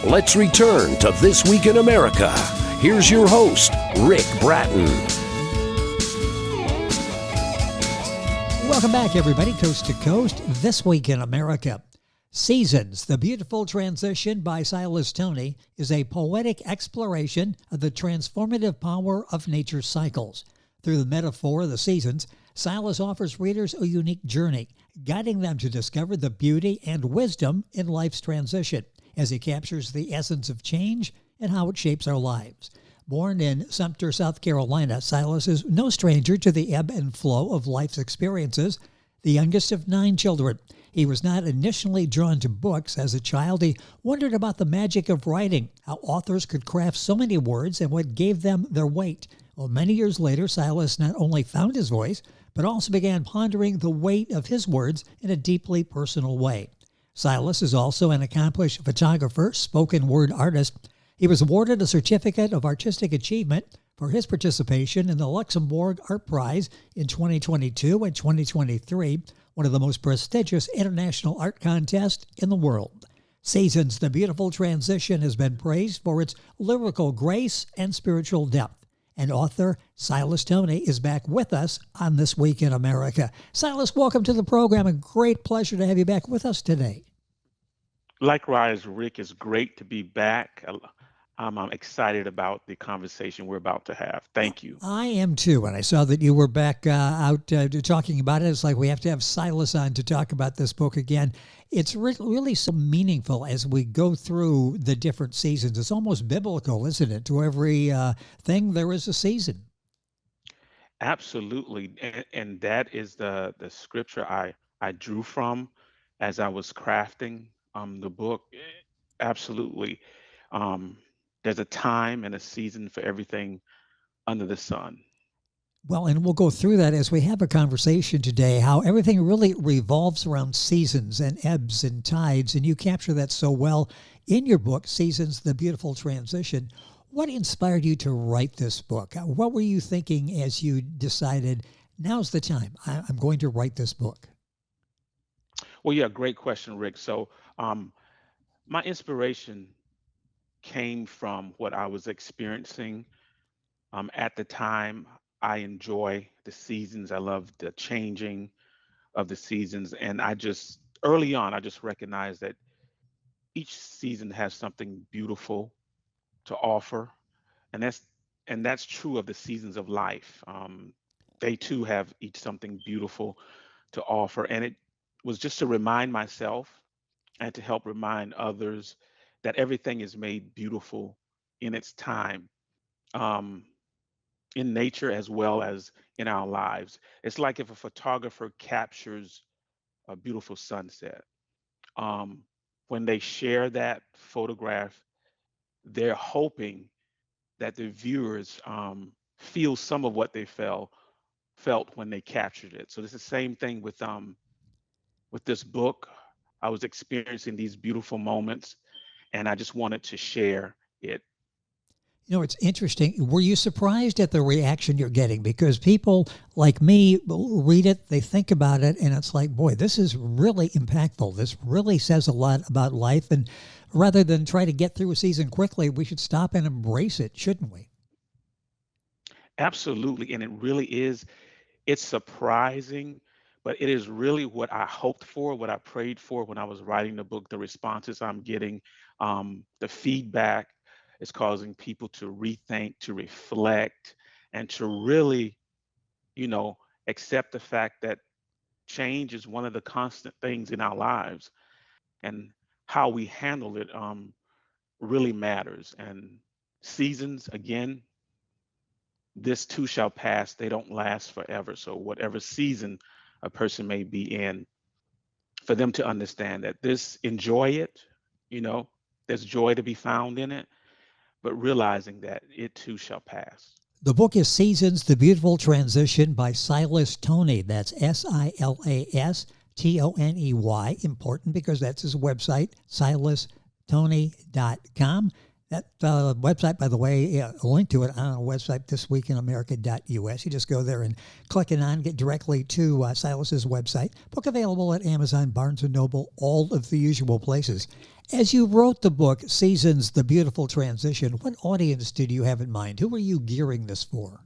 Let's return to This Week in America. Here's your host, Rick Bratton. Welcome back, everybody, coast to coast. This Week in America. Seasons, The Beautiful Transition by Silas Toney is a poetic exploration of the transformative power of nature's cycles. Through the metaphor of the seasons, Silas offers readers a unique journey, guiding them to discover the beauty and wisdom in life's transition, as he captures the essence of change and how it shapes our lives. Born in Sumter, South Carolina, Silas is no stranger to the ebb and flow of life's experiences. The youngest of 9 children, he was not initially drawn to books. As a child, he wondered about the magic of writing, how authors could craft so many words and what gave them their weight. Well, many years later, Silas not only found his voice, but also began pondering the weight of his words in a deeply personal way. Silas is also an accomplished photographer, spoken word artist. He was awarded a Certificate of Artistic Achievement for his participation in the Luxembourg Art Prize in 2022 and 2023, one of the most prestigious international art contests in the world. Seasons, The Beautiful Transition has been praised for its lyrical grace and spiritual depth. And author Silas Toney is back with us on This Week in America. Silas, welcome to the program. A great pleasure to have you back with us today. Likewise, Rick, it's great to be back. I'm excited about the conversation we're about to have. Thank you. I am too. And I saw that you were back out talking about it. It's like we have to have Silas on to talk about this book again. It's really so meaningful as we go through the different seasons. It's almost biblical, isn't it? To every thing, there is a season. Absolutely. And that is the scripture I drew from as I was crafting the book. Absolutely. There's a time and a season for everything under the sun. Well, and we'll go through that as we have a conversation today, how everything really revolves around seasons and ebbs and tides, and you capture that so well in your book, Seasons, The Beautiful Transition. What inspired you to write this book? What were you thinking as you decided, now's the time, I'm going to write this book? Well, yeah, great question, Rick. So my inspiration came from what I was experiencing at the time. I enjoy the seasons. I love the changing of the seasons. And early on, I just recognized that each season has something beautiful to offer. And that's true of the seasons of life. They too have each something beautiful to offer. And it was just to remind myself and to help remind others that everything is made beautiful in its time, in nature as well as in our lives. It's like if a photographer captures a beautiful sunset. When they share that photograph, they're hoping that the viewers feel some of what they felt when they captured it. So it's the same thing with this book. I was experiencing these beautiful moments, and I just wanted to share it. You know, it's interesting. Were you surprised at the reaction you're getting? Because people like me read it, they think about it, and it's like, boy, this is really impactful. This really says a lot about life. And rather than try to get through a season quickly, we should stop and embrace it, shouldn't we? Absolutely. And it really is. It's surprising, but it is really what I hoped for, what I prayed for when I was writing the book. The responses I'm getting, the feedback is causing people to rethink, to reflect, and to really, accept the fact that change is one of the constant things in our lives, and how we handle it really matters. And seasons, again, this too shall pass. They don't last forever. So whatever season a person may be in, for them to understand that enjoy it, there's joy to be found in it, but realizing that it too shall pass. The book is Seasons, The Beautiful Transition by Silas Toney. That's SILASTONEY. Important because that's his website, silastoney.com. That website, by the way, a link to it on our website, thisweekinamerica.us. You just go there and click it on, get directly to Silas's website. Book available at Amazon, Barnes & Noble, all of the usual places. As you wrote the book, Seasons, The Beautiful Transition, what audience did you have in mind? Who were you gearing this for?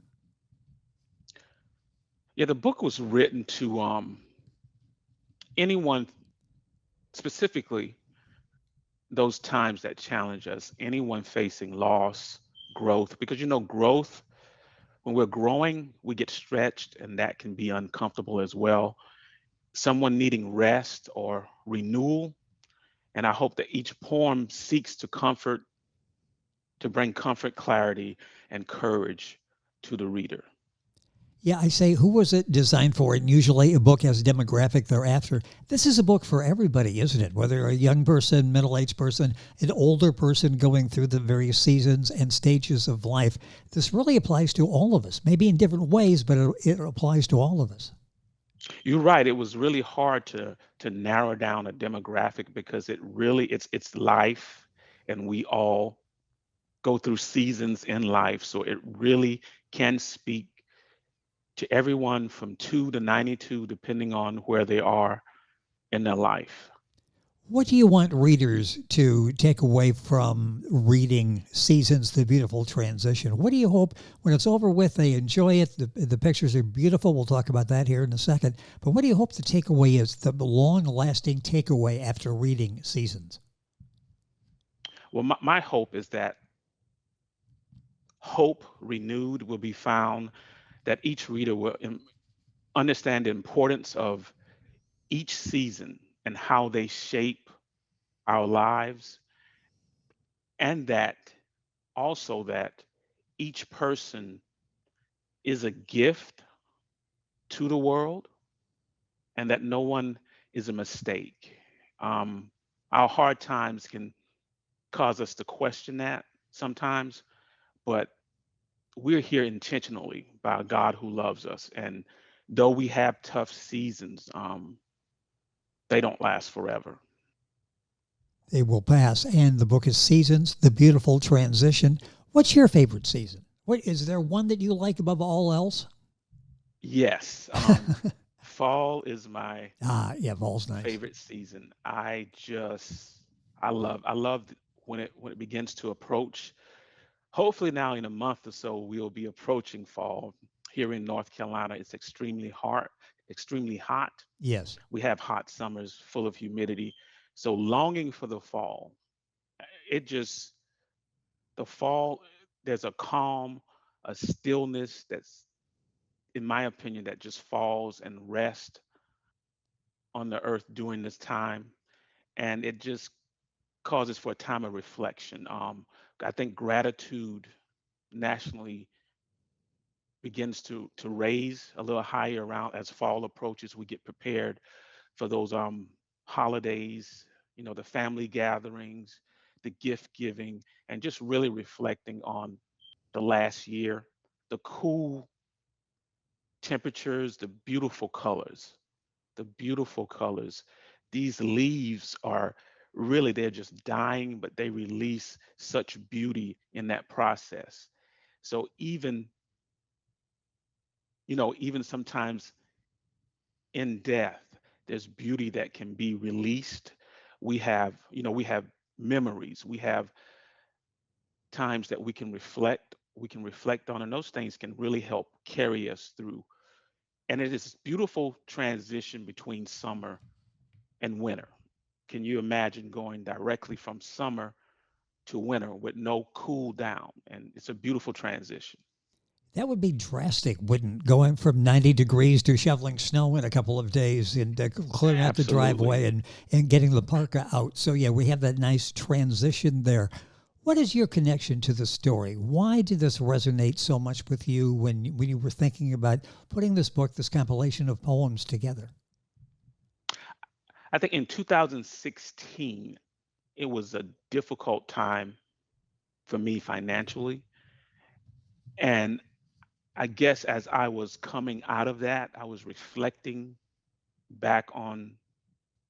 Yeah, the book was written to anyone, specifically those times that challenge us, anyone facing loss, growth, because growth, when we're growing, we get stretched and that can be uncomfortable as well. Someone needing rest or renewal. And I hope that each poem seeks to bring comfort, clarity, and courage to the reader. Yeah, I say, who was it designed for? And usually a book has a demographic they're after. This is a book for everybody, isn't it? Whether you're a young person, middle-aged person, an older person going through the various seasons and stages of life. This really applies to all of us, maybe in different ways, but it applies to all of us. You're right. It was really hard to narrow down a demographic because it's life, and we all go through seasons in life. So it really can speak to everyone from 2 to 92, depending on where they are in their life. What do you want readers to take away from reading Seasons, The Beautiful Transition? What do you hope when it's over with, they enjoy it? The pictures are beautiful. We'll talk about that here in a second. But what do you hope the takeaway is, the long-lasting takeaway after reading Seasons? Well, my hope is that hope renewed will be found, that each reader will understand the importance of each season and how they shape our lives, and that also that each person is a gift to the world, and that no one is a mistake. Um, our hard times can cause us to question that sometimes, but we're here intentionally by a God who loves us. And though we have tough seasons, they don't last forever. They will pass. And the book is Seasons, The Beautiful Transition. What's your favorite season? What is there one that you like above all else? Yes, fall is my Yeah, fall's nice. favorite season. I love when it begins to approach. Hopefully now in a month or so we'll be approaching fall. Here in North Carolina, it's extremely hot. Yes. We have hot summers full of humidity. So longing for the fall. It just the fall, there's a calm, a stillness that's, in my opinion, that just falls and rest on the earth during this time. And it just causes for a time of reflection. I think gratitude nationally begins to raise a little higher around as fall approaches. We get prepared for those holidays, the family gatherings, the gift giving, and just really reflecting on the last year, the cool temperatures, the beautiful colors. These leaves are really, they're just dying, but they release such beauty in that process. So even sometimes in death, there's beauty that can be released. We have memories, we have times that we can reflect on, and those things can really help carry us through. And it is this beautiful transition between summer and winter. Can you imagine going directly from summer to winter with no cool down? And it's a beautiful transition. That would be drastic, wouldn't going from 90 degrees to shoveling snow in a couple of days and clearing out the Absolutely. driveway and getting the parka out. So, yeah, we have that nice transition there. What is your connection to the story? Why did this resonate so much with you when you were thinking about putting this book, this compilation of poems together? I think in 2016, it was a difficult time for me financially. And I guess as I was coming out of that, I was reflecting back on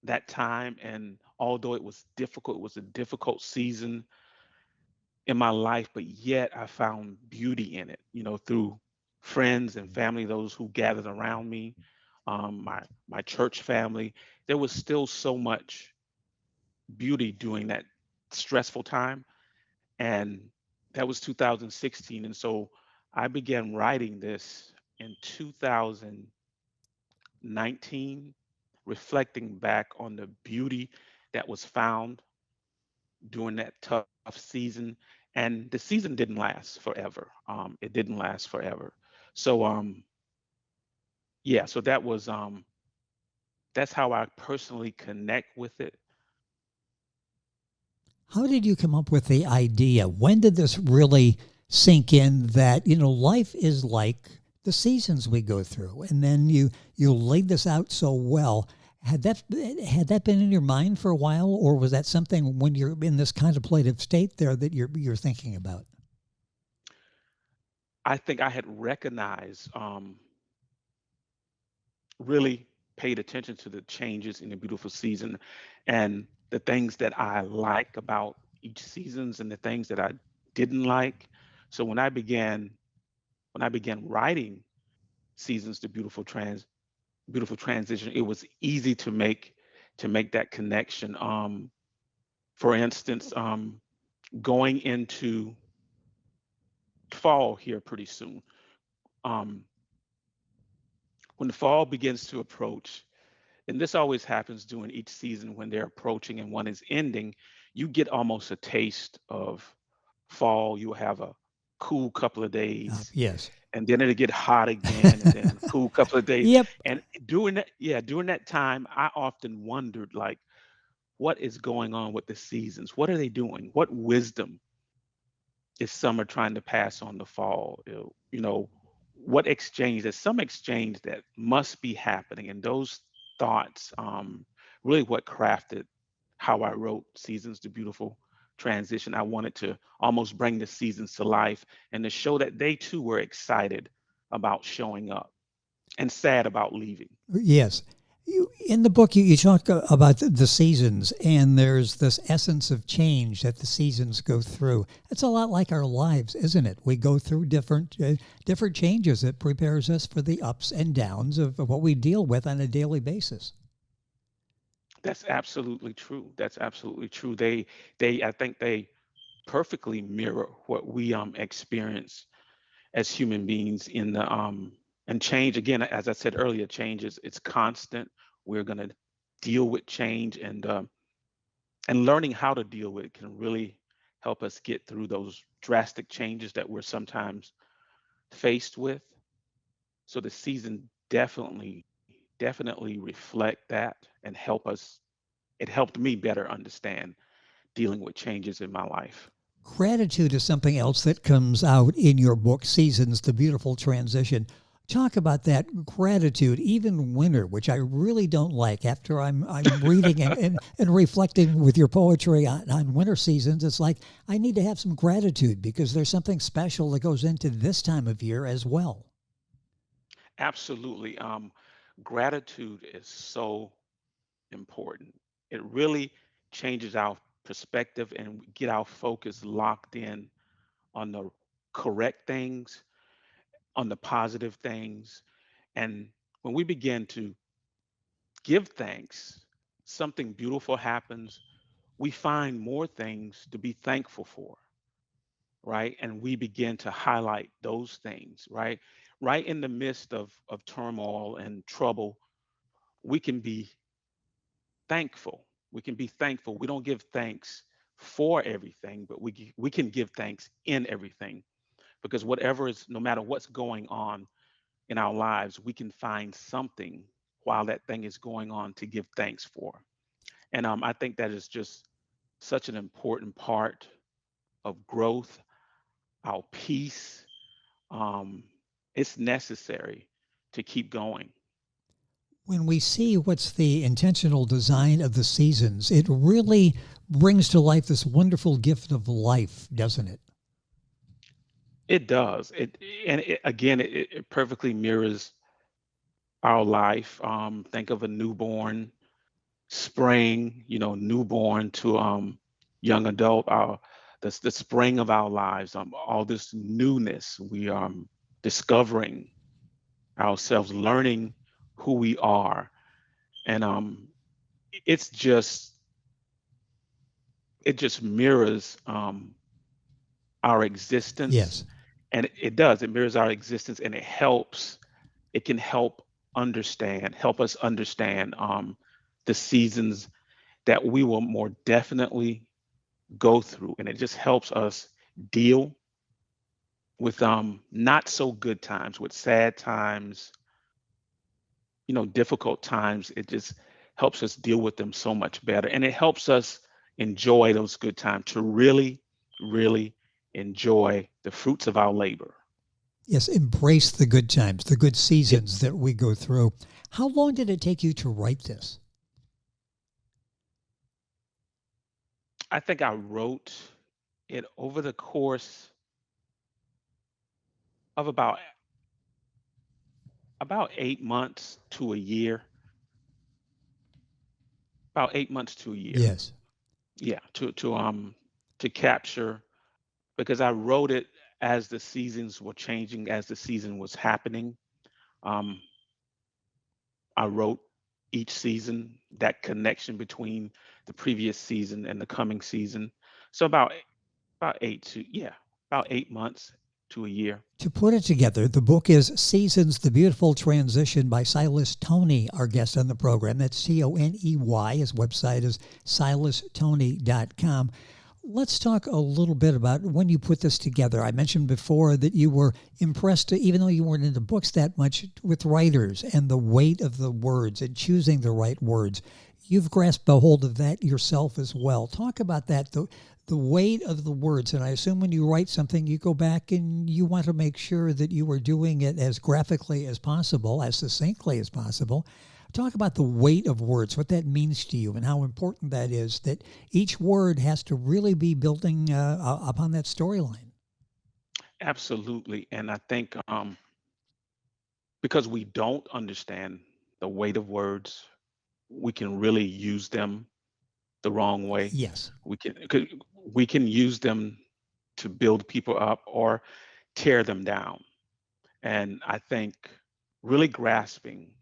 that time. And although it was difficult, it was a difficult season in my life, but yet I found beauty in it, through friends and family, those who gathered around me, my church family. There was still so much beauty during that stressful time. And that was 2016. And so I began writing this in 2019, reflecting back on the beauty that was found during that tough season. And the season didn't last forever. It didn't last forever. So yeah, so that's how I personally connect with it. How did you come up with the idea? When did this really sink in that, life is like the seasons we go through? And then you laid this out so well. Had that been in your mind for a while, or was that something when you're in this contemplative state there that you're thinking about? I think I had recognized, really paid attention to the changes in the beautiful season and the things that I like about each seasons and the things that I didn't like. So when I began writing seasons to beautiful transition, it was easy to make that connection. For instance, going into fall here pretty soon. Um, when the fall begins to approach, and this always happens during each season when they're approaching and one is ending, you get almost a taste of fall. You'll have a cool couple of days, Yes. and then it'll get hot again, and then a cool couple of days. Yep. And during that time, I often wondered, like, what is going on with the seasons? What are they doing? What wisdom is summer trying to pass on the fall? What exchange? There's some exchange that must be happening, and those thoughts, really, what crafted how I wrote Seasons to Beautiful Transition. I wanted to almost bring the seasons to life and to show that they too were excited about showing up and sad about leaving. Yes. In the book, you talk about the seasons, and there's this essence of change that the seasons go through. It's a lot like our lives, isn't it? We go through different changes. It prepares us for the ups and downs of what we deal with on a daily basis. That's absolutely true. That's absolutely true. I think they perfectly mirror what we experience as human beings in the and change, again, as I said earlier, change is it's constant. We're going to deal with change, and learning how to deal with it can really help us get through those drastic changes that we're sometimes faced with. So the season definitely reflect that and help us. It helped me better understand dealing with changes in my life. Gratitude is something else that comes out in your book, Seasons, The Beautiful Transition. Talk about that gratitude, even winter, which I really don't like. After I'm reading and reflecting with your poetry on winter seasons, it's like I need to have some gratitude because there's something special that goes into this time of year as well. Absolutely. Gratitude is so important. It really changes our perspective and we get our focus locked in on the correct things, on the positive things. And when we begin to give thanks, something beautiful happens. We find more things to be thankful for, right? And we begin to highlight those things, right? Right in the midst of turmoil and trouble, we can be thankful. We can be thankful. We don't give thanks for everything, but we can give thanks in everything, because whatever is, no matter what's going on in our lives, we can find something while that thing is going on to give thanks for. And I think that is just such an important part of growth, our peace. Um, it's necessary to keep going. When we see what's the intentional design of the seasons, it really brings to life this wonderful gift of life, doesn't it? It does. Again, it perfectly mirrors our life. Think of a newborn, spring, newborn to young adult, the spring of our lives, all this newness, we discovering ourselves, learning who we are. And it's just it just mirrors our existence, Yes. and it does. It mirrors our existence, and it helps. It can help us understand the seasons that we will more definitely go through, and it just helps us deal with not so good times, with sad times, difficult times. It just helps us deal with them so much better. And it helps us enjoy those good times, to really, really enjoy the fruits of our labor. Yes, embrace the good times, the good It, seasons that we go through. How long did it take you to write this? I think I wrote it over the course of about 8 months to a year. About 8 months to a year. Yes. Yeah, to capture, because I wrote it as the seasons were changing, as the season was happening. Um, I wrote each season, that connection between the previous season and the coming season. So about 8 months to a year. To put it together, the book is Seasons, The Beautiful Transition by Silas Toney, our guest on the program. That's Toney. His website is silastoney.com. Let's talk a little bit about when you put this together. I mentioned before that you were impressed, even though you weren't into books that much, with writers and the weight of the words and choosing the right words. You've grasped a hold of that yourself as well. Talk about that, the weight of the words. And I assume when you write something, you go back and you want to make sure that you are doing it as graphically as possible, as succinctly as possible. Talk about the weight of words, what that means to you, and how important that is, that each word has to really be building upon that storyline. Absolutely. And I think because we don't understand the weight of words, we can really use them the wrong way. Yes. We can use them to build people up or tear them down. And I think really grasping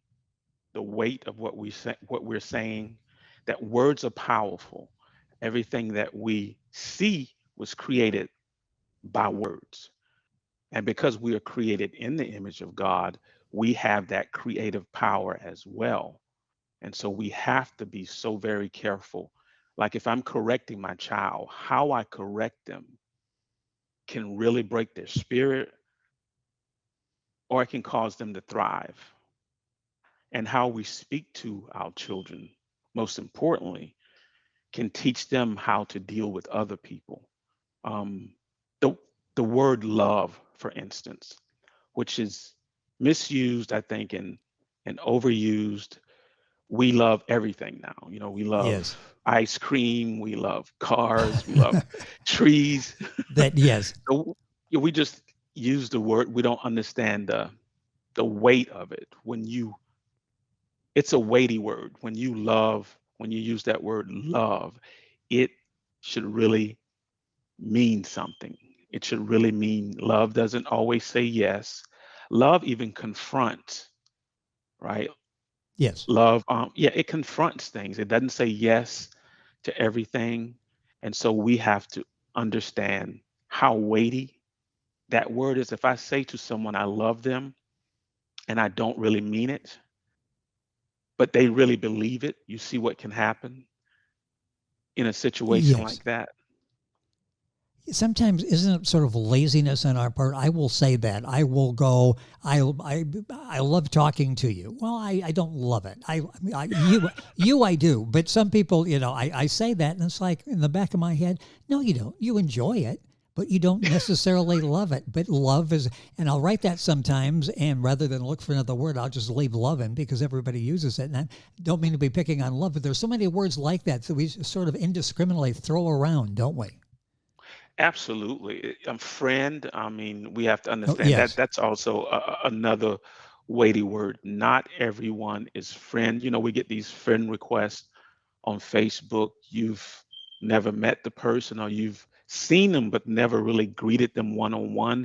the weight of what we're saying, that words are powerful. Everything that we see was created by words. And because we are created in the image of God, we have that creative power as well. And so we have to be so very careful. Like if I'm correcting my child, how I correct them can really break their spirit, or it can cause them to thrive. And how we speak to our children, most importantly, can teach them how to deal with other people. Um, the the word love, for instance, which is misused, I think, and overused. We love everything now. We love Yes. ice cream, we love cars, we love trees. That, yes. So, we just use the word. We don't understand the weight of it. It's a weighty word. When you use that word love, it should really mean something. It should really mean love doesn't always say yes. Love even confronts, right? Yes. Love, yeah, it confronts things. It doesn't say yes to everything. And so we have to understand how weighty that word is. If I say to someone I love them and I don't really mean it, but they really believe it, you see what can happen in a situation Yes. like that. Sometimes isn't it sort of laziness on our part? I will say that. I will go, I love talking to you. Well, I don't love it. I do. But some people, I say that and it's like in the back of my head, no, you don't. You enjoy it, but you don't necessarily love it. But love is, and I'll write that sometimes. And rather than look for another word, I'll just leave loving because everybody uses it. And I don't mean to be picking on love, but there's so many words like that that we sort of indiscriminately throw around, don't we? Absolutely. A friend, I mean, we have to Oh, understand that yes. that's also another weighty word. Not everyone is friend. We get these friend requests on Facebook. You've never met the person, or you've seen them but never really greeted them one on one,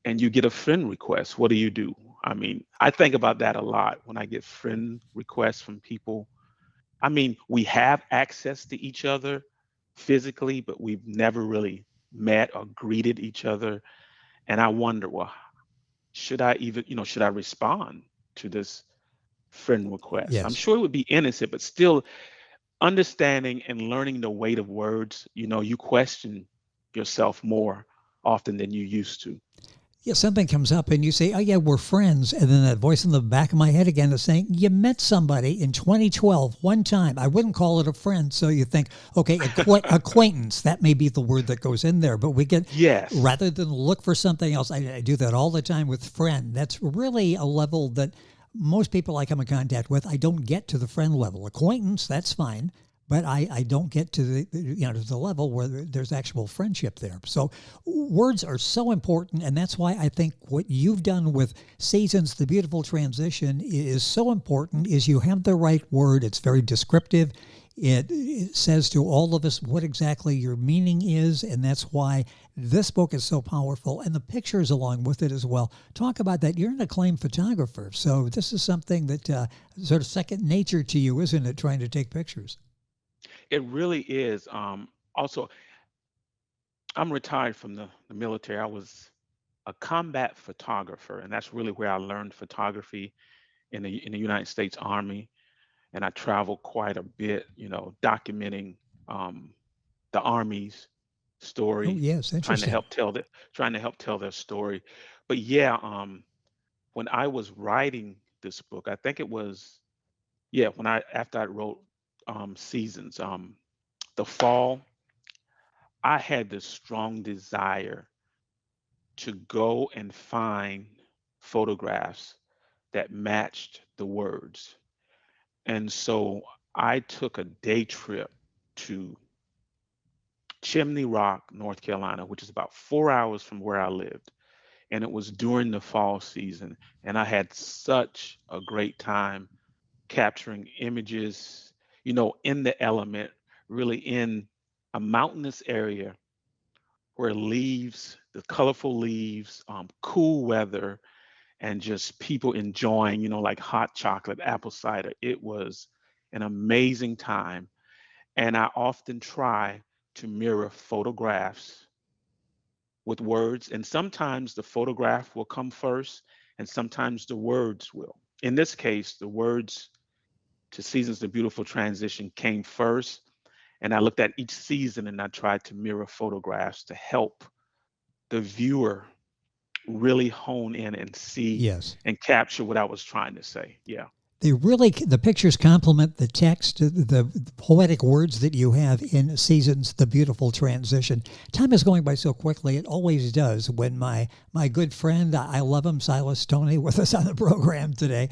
and you get a friend request. What do you do? I mean, I think about that a lot when I get friend requests from people. I mean, we have access to each other physically, but we've never really met or greeted each other. And I wonder, well, should I even, should I respond to this friend request? I'm Yes. sure it would be innocent, but still understanding and learning the weight of words, you question yourself more often than you used to. Yeah, something comes up and you say, "Oh yeah, we're friends," and then that voice in the back of my head again is saying, "You met somebody in 2012 one time." I wouldn't call it a friend, so you think, okay, acquaintance. That may be the word that goes in there, but we get Yes. rather than look for something else. I do that all the time with friend. That's really a level that most people I come in contact with, I don't get to the friend level. Acquaintance, that's fine. But I don't get to to the level where there's actual friendship there. So words are so important, and that's why I think what you've done with Seasons, the beautiful transition, is so important. Is you have the right word. It's very descriptive. It says to all of us what exactly your meaning is, and that's why this book is so powerful, and the pictures along with it as well. Talk about that. You're an acclaimed photographer, so this is something that sort of second nature to you, isn't it, trying to take pictures? It really is. Also, I'm retired from the military. I was a combat photographer, and that's really where I learned photography in the United States Army. And I traveled quite a bit, documenting um, the Army's Oh, story, yes, trying to interesting. help tell the trying to help tell their story. But yeah, when I was writing this book, I think it was when I after I wrote Seasons, the fall, I had this strong desire to go and find photographs that matched the words. And so I took a day trip to Chimney Rock, North Carolina, which is about 4 hours from where I lived. And it was during the fall season. And I had such a great time capturing images, in the element, really in a mountainous area where the colorful leaves, cool weather, and just people enjoying, like hot chocolate, apple cider. It was an amazing time. And I often try to mirror photographs with words. And sometimes the photograph will come first, and sometimes the words will. In this case, the words to Seasons, the Beautiful Transition came first. And I looked at each season and I tried to mirror photographs to help the viewer really hone in and see Yes. and capture what I was trying to say. Yeah. The pictures complement the text, the poetic words that you have in Seasons, the beautiful transition. Time is going by so quickly. It always does when my good friend, I love him, Silas Toney, with us on the program today.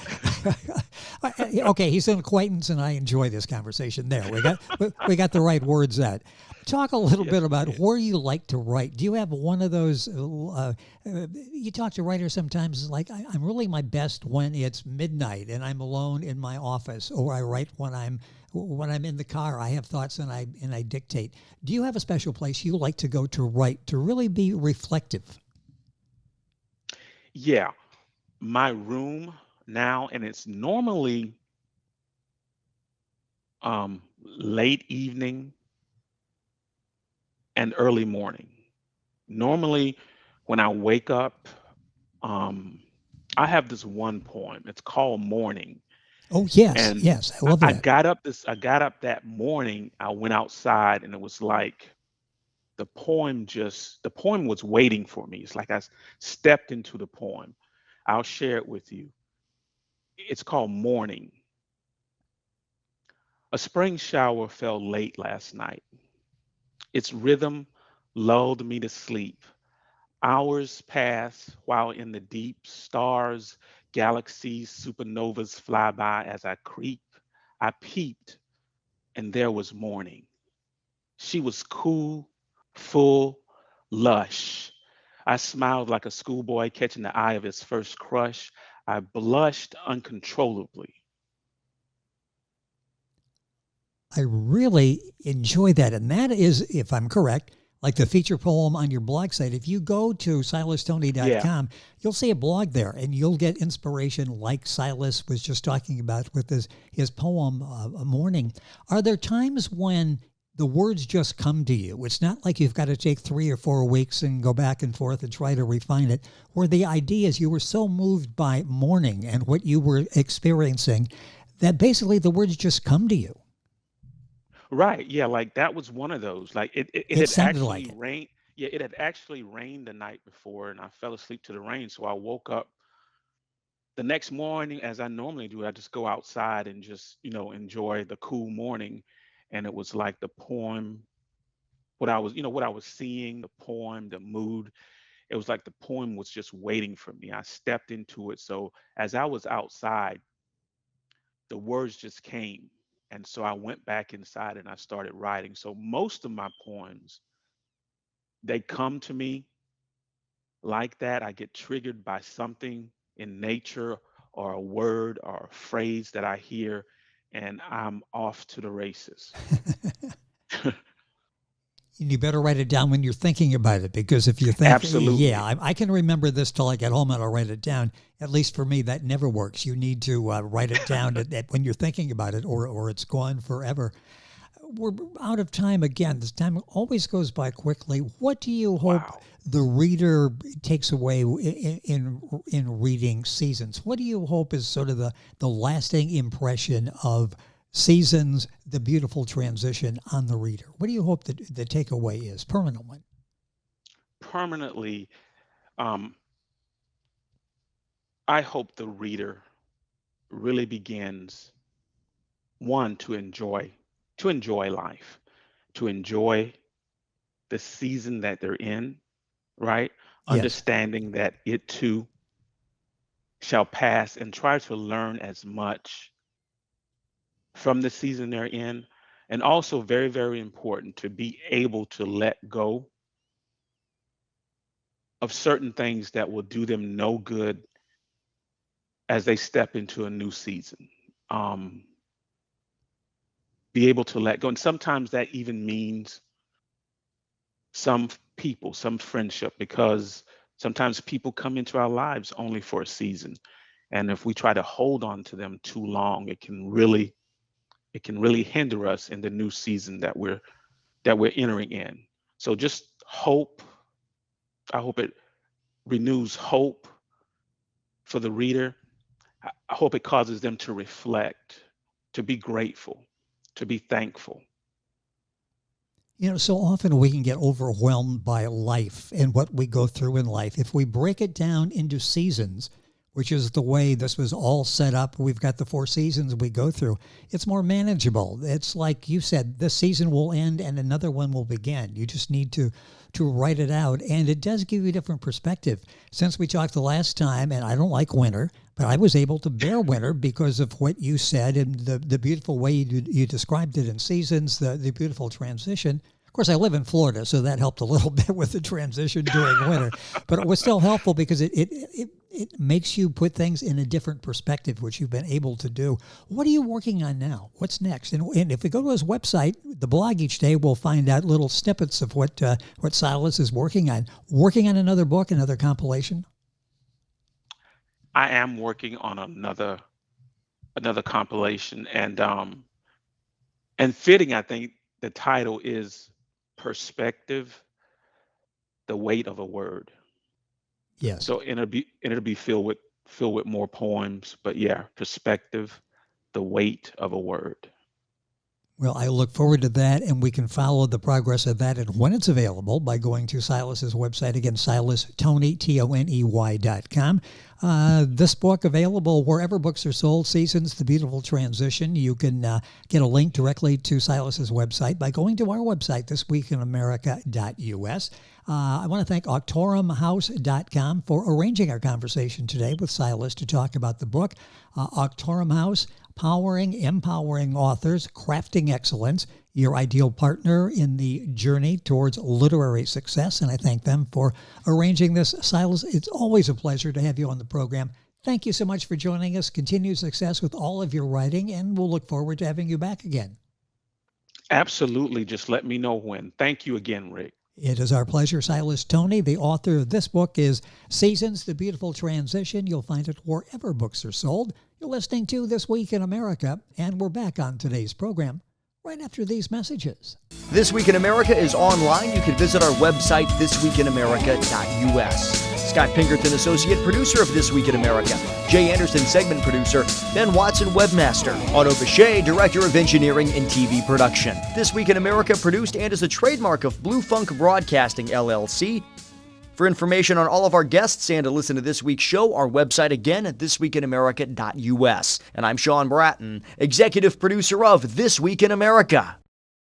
Okay, he's an acquaintance, and I enjoy this conversation. There, we got the right words out. Talk a little bit about where you like to write. Do you have one of those? You talk to writers sometimes. It's like I'm really my best when it's midnight and I'm alone in my office, or I write when I'm in the car. I have thoughts and I dictate. Do you have a special place you like to go to write to really be reflective? Yeah. My room now, and it's normally late evening and early morning. Normally, when I wake up, um, I have this one poem. It's called Morning. Oh yes, And yes, I I, love I that. got up this I got up that morning, I went outside and it was like the poem was waiting for me. It's like stepped into the poem. I'll share it with you. It's called Morning. A spring shower fell late last night. Its rhythm lulled me to sleep. Hours pass while in the deep, stars, galaxies, supernovas fly by as I creep. I peeped, and there was morning. She was cool, full, lush. I smiled like a schoolboy catching the eye of his first crush. I blushed uncontrollably. I really enjoy that. And that is, if I'm correct, like the feature poem on your blog site. If you go to Yeah, silastoney.com, you'll see a blog there and you'll get inspiration like Silas was just talking about with his poem, Morning. Are there times when the words just come to you. It's not like you've got to take 3 or 4 weeks and go back and forth and try to refine it. Where the idea is you were so moved by mourning and what you were experiencing that basically the words just come to you. Right. Yeah. Like that was one of those. Like it It had sounded like actually it. rained. Yeah, it had actually rained the night before, and I fell asleep to the rain. So I woke up the next morning, as I normally do. I just go outside and just, enjoy the cool morning. And it was like the poem, what I was seeing, the poem, the mood. It was like the poem was just waiting for me. I stepped into it. So as I was outside, the words just came. And so I went back inside and I started writing. So most of my poems, they come to me like that. I get triggered by something in nature or a word or a phrase that I hear, and I'm off to the races. You better write it down when you're thinking about it, because if you think, yeah, Absolutely. I can remember this till I get home and I'll write it down. At least for me, that never works. You need to write it down when you're thinking about it, or it's gone forever. We're out of time again. This time always goes by quickly. What do you hope Wow. the reader takes away in reading Seasons? What do you hope is sort of the lasting impression of Seasons, the beautiful transition on the reader? What do you hope that the takeaway is, permanent one? Permanently, um, I hope the reader really begins, one, to enjoy life, to enjoy the season that they're in, right? Yes. Understanding that it too shall pass, and try to learn as much from the season they're in. And also, very, very important to be able to let go of certain things that will do them no good as they step into a new season. Um, be able to let go. And sometimes that even means some people, some friendship, because sometimes people come into our lives only for a season. And if we try to hold on to them too long, it can really hinder us in the new season that we're entering in. So just hope. I hope it renews hope for the reader. I hope it causes them to reflect, to be grateful, to be thankful. So often we can get overwhelmed by life and what we go through in life. If we break it down into seasons, which is the way this was all set up, we've got the 4 seasons we go through, it's more manageable. It's like you said, this season will end and another one will begin. You just need to write it out, and it does give you a different perspective. Since we talked the last time, and I don't like winter, but I was able to bear winter because of what you said and the beautiful way you described it in Seasons, the beautiful transition. Of course, I live in Florida, so that helped a little bit with the transition during winter. But it was still helpful because it makes you put things in a different perspective, which you've been able to do. What are you working on now? What's next? And if we go to his website, the blog each day, we'll find out little snippets of what Silas is working on. Working on another book, another compilation? I am working on another compilation, and fitting, I think the title is Perspective, the Weight of a Word. Yes. So and it'll be filled with more poems, but yeah, perspective, the weight of a word. Well, I look forward to that, and we can follow the progress of that and when it's available by going to Silas's website. Again, Silas Toney, Toney.com. This book available wherever books are sold, Seasons, The Beautiful Transition. You can get a link directly to Silas's website by going to our website, thisweekinamerica.us. I want to thank Auctorumhouse.com for arranging our conversation today with Silas to talk about the book. Auctorum House, empowering authors, crafting excellence, your ideal partner in the journey towards literary success. And I thank them for arranging this. Silas, it's always a pleasure to have you on the program. Thank you so much for joining us. Continued success with all of your writing, and we'll look forward to having you back again. Absolutely. Just let me know when. Thank you again, Rick. It is our pleasure. Silas Toney, the author of this book, is Seasons, The Beautiful Transition. You'll find it wherever books are sold. You're listening to This Week in America, and we're back on today's program right after these messages. This Week in America is online. You can visit our website, thisweekinamerica.us. Scott Pinkerton, associate producer of This Week in America. Jay Anderson, segment producer. Ben Watson, webmaster. Otto Bechet, director of engineering and TV production. This Week in America produced and is a trademark of Blue Funk Broadcasting, LLC. For information on all of our guests and to listen to this week's show, our website again at thisweekinamerica.us. And I'm Sean Bratton, executive producer of This Week in America.